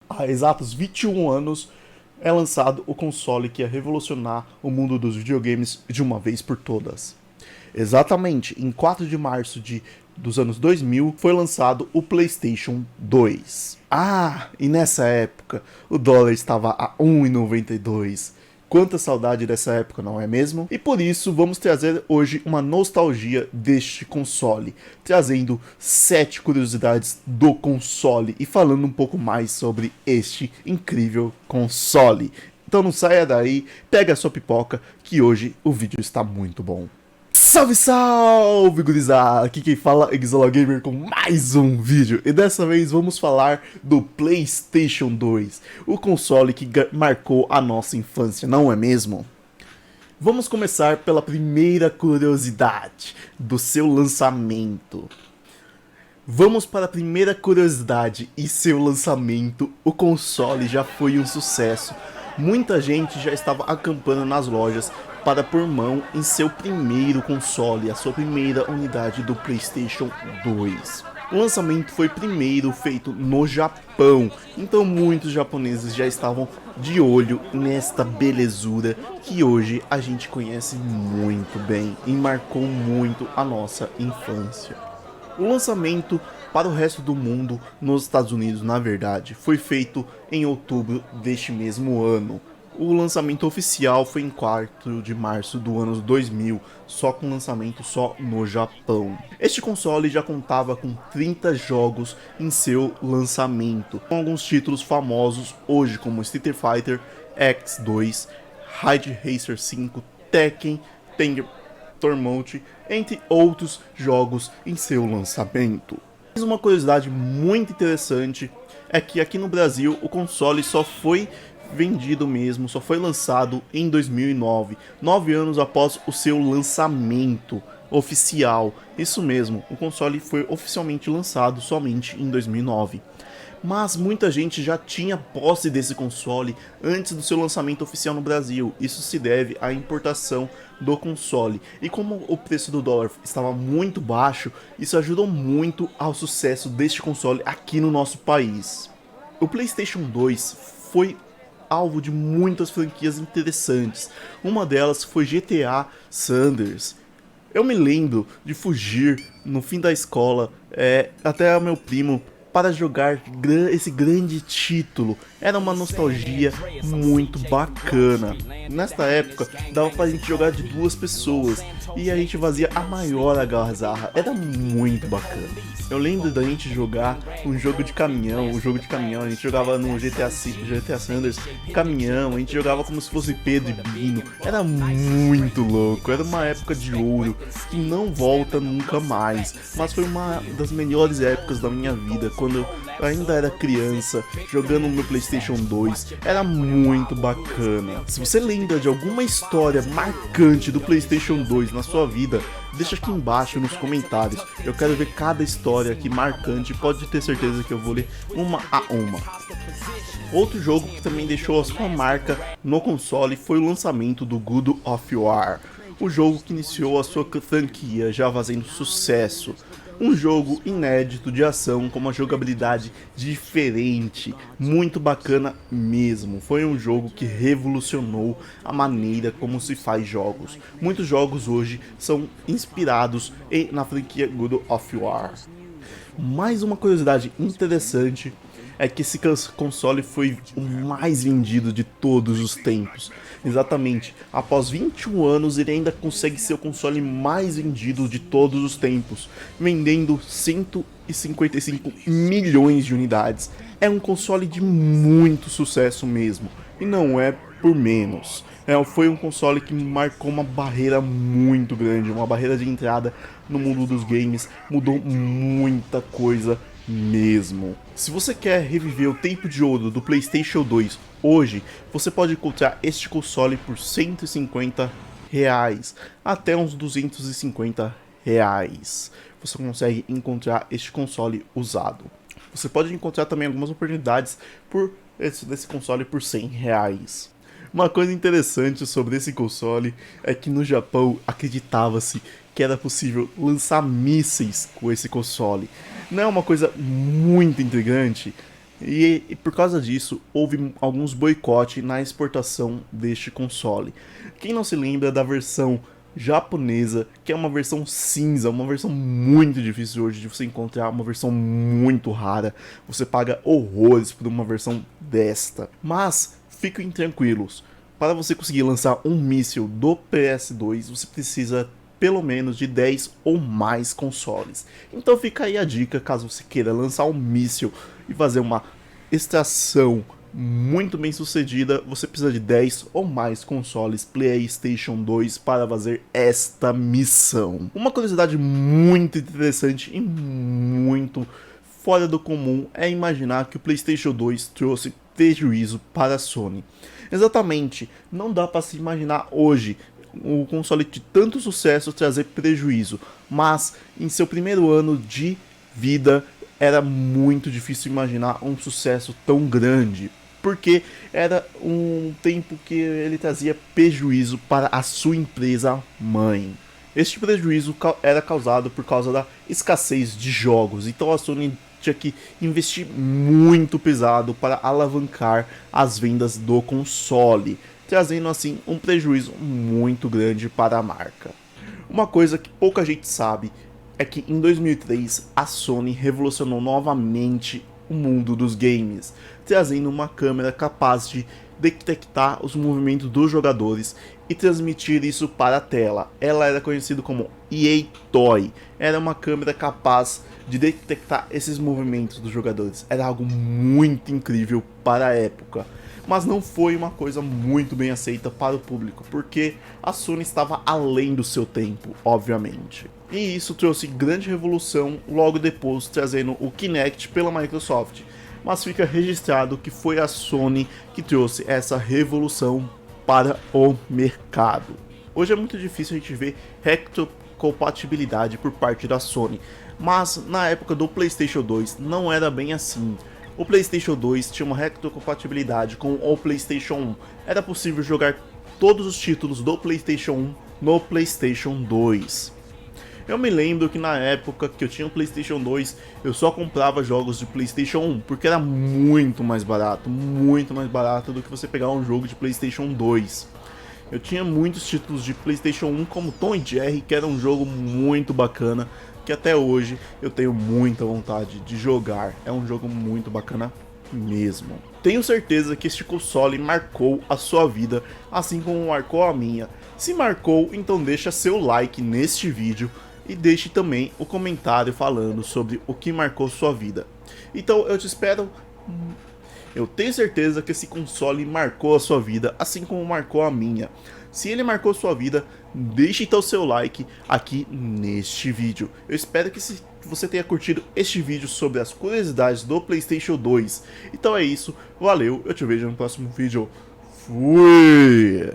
Há exatos 21 anos é lançado o console que ia revolucionar o mundo dos videogames de uma vez por todas. Exatamente, em 4 de março dos anos 2000 foi lançado o PlayStation 2. E nessa época o dólar estava a 1,92. Quanta saudade dessa época, não é mesmo? E por isso vamos trazer hoje uma nostalgia deste console, trazendo 7 curiosidades do console e falando um pouco mais sobre este incrível console. Então não saia daí, pega a sua pipoca, que hoje o vídeo está muito bom. Salve, salve, gurizada! Aqui quem fala é Exola Gamer com mais um vídeo. E dessa vez vamos falar do PlayStation 2, o console que marcou a nossa infância, não é mesmo? Vamos começar pela primeira curiosidade do seu lançamento. Vamos para a primeira curiosidade e seu lançamento. O console já foi um sucesso. Muita gente já estava acampando nas lojas para pôr mão em seu primeiro console, a sua primeira unidade do PlayStation 2. O lançamento foi primeiro feito no Japão, então muitos japoneses já estavam de olho nesta belezura que hoje a gente conhece muito bem e marcou muito a nossa infância. O lançamento para o resto do mundo, nos Estados Unidos na verdade, foi feito em outubro deste mesmo ano. O lançamento oficial foi em 4 de março do ano 2000, só com lançamento só no Japão. Este console já contava com 30 jogos em seu lançamento, com alguns títulos famosos hoje como Street Fighter X2, Ridge Racer 5, Tekken, Tormont, entre outros jogos em seu lançamento. Mas uma curiosidade muito interessante é que aqui no Brasil o console só foi vendido mesmo, só foi lançado em 2009, 9 anos após o seu lançamento oficial. Isso mesmo, o console foi oficialmente lançado somente em 2009. Mas muita gente já tinha posse desse console antes do seu lançamento oficial no Brasil. Isso se deve à importação do console. E como o preço do dólar estava muito baixo, isso ajudou muito ao sucesso deste console aqui no nosso país. O PlayStation 2 foi alvo de muitas franquias interessantes. Uma delas foi GTA Sanders. Eu me lembro de fugir no fim da escola até o meu primo para jogar esse grande título. Era uma nostalgia muito bacana. Nesta época dava pra gente jogar de 2 pessoas e a gente fazia a maior algazarra. Era muito bacana. Eu lembro da gente jogar um jogo de caminhão, a gente jogava no GTA Sanders, caminhão, a gente jogava como se fosse Pedro e Bino. Era muito louco, era uma época de ouro que não volta nunca mais, mas foi uma das melhores épocas da minha vida, quando eu ainda era criança, jogando no meu PlayStation 2, era muito bacana. Se você lembra de alguma história marcante do PlayStation 2 na sua vida, deixa aqui embaixo nos comentários. Eu quero ver cada história aqui marcante, pode ter certeza que eu vou ler uma a uma. Outro jogo que também deixou a sua marca no console foi o lançamento do God of War. O jogo que iniciou a sua franquia já fazendo sucesso. Um jogo inédito de ação com uma jogabilidade diferente, muito bacana mesmo. Foi um jogo que revolucionou a maneira como se faz jogos. Muitos jogos hoje são inspirados na franquia God of War. Mais uma curiosidade interessante é que esse console foi o mais vendido de todos os tempos. Exatamente, após 21 anos ele ainda consegue ser o console mais vendido de todos os tempos, vendendo 155 milhões de unidades. É um console de muito sucesso mesmo, e não é por menos. Foi um console que marcou uma barreira muito grande, uma barreira de entrada no mundo dos games, mudou muita coisa mesmo. Se você quer reviver o tempo de ouro do PlayStation 2 hoje, você pode encontrar este console por R$150 até uns R$250. Você consegue encontrar este console usado. Você pode encontrar também algumas oportunidades desse console por R$100. Uma coisa interessante sobre esse console é que no Japão acreditava-se que era possível lançar mísseis com esse console. Não é uma coisa muito intrigante? E por causa disso, houve alguns boicotes na exportação deste console. Quem não se lembra da versão japonesa, que é uma versão cinza, uma versão muito difícil hoje de você encontrar, uma versão muito rara. Você paga horrores por uma versão desta. Mas fiquem tranquilos, para você conseguir lançar um míssil do PS2, você precisa pelo menos de 10 ou mais consoles. Então fica aí a dica, caso você queira lançar um míssil e fazer uma extração muito bem sucedida, você precisa de 10 ou mais consoles PlayStation 2 para fazer esta missão. Uma curiosidade muito interessante e muito fora do comum é imaginar que o PlayStation 2 trouxe prejuízo para a Sony. Exatamente, não dá para se imaginar hoje o console de tanto sucesso trazer prejuízo, mas em seu primeiro ano de vida era muito difícil imaginar um sucesso tão grande, porque era um tempo que ele trazia prejuízo para a sua empresa mãe. Este prejuízo era causado por causa da escassez de jogos, então a Sony tinha que investir muito pesado para alavancar as vendas do console, trazendo assim um prejuízo muito grande para a marca. Uma coisa que pouca gente sabe é que em 2003 a Sony revolucionou novamente o mundo dos games, trazendo uma câmera capaz de detectar os movimentos dos jogadores e transmitir isso para a tela. Ela era conhecida como EA Toy, era uma câmera capaz de detectar esses movimentos dos jogadores. Era algo muito incrível para a época, mas não foi uma coisa muito bem aceita para o público, porque a Sony estava além do seu tempo, obviamente. E isso trouxe grande revolução logo depois, trazendo o Kinect pela Microsoft. Mas fica registrado que foi a Sony que trouxe essa revolução para o mercado. Hoje é muito difícil a gente ver retrocompatibilidade por parte da Sony, mas na época do PlayStation 2 não era bem assim. O PlayStation 2 tinha uma retrocompatibilidade com o PlayStation 1. Era possível jogar todos os títulos do PlayStation 1 no PlayStation 2. Eu me lembro que na época que eu tinha o PlayStation 2, eu só comprava jogos de PlayStation 1, porque era muito mais barato do que você pegar um jogo de PlayStation 2. Eu tinha muitos títulos de PlayStation 1, como Tom e Jerry, que era um jogo muito bacana, que até hoje eu tenho muita vontade de jogar. É um jogo muito bacana mesmo. Tenho certeza que este console marcou a sua vida, assim como marcou a minha. Se marcou, então deixa seu like neste vídeo e deixe também o comentário falando sobre o que marcou sua vida. Então eu te espero. Eu tenho certeza que esse console marcou a sua vida, assim como marcou a minha. Se ele marcou sua vida, deixe então seu like aqui neste vídeo. Eu espero que você tenha curtido este vídeo sobre as curiosidades do PlayStation 2. Então é isso, valeu, eu te vejo no próximo vídeo. Fui!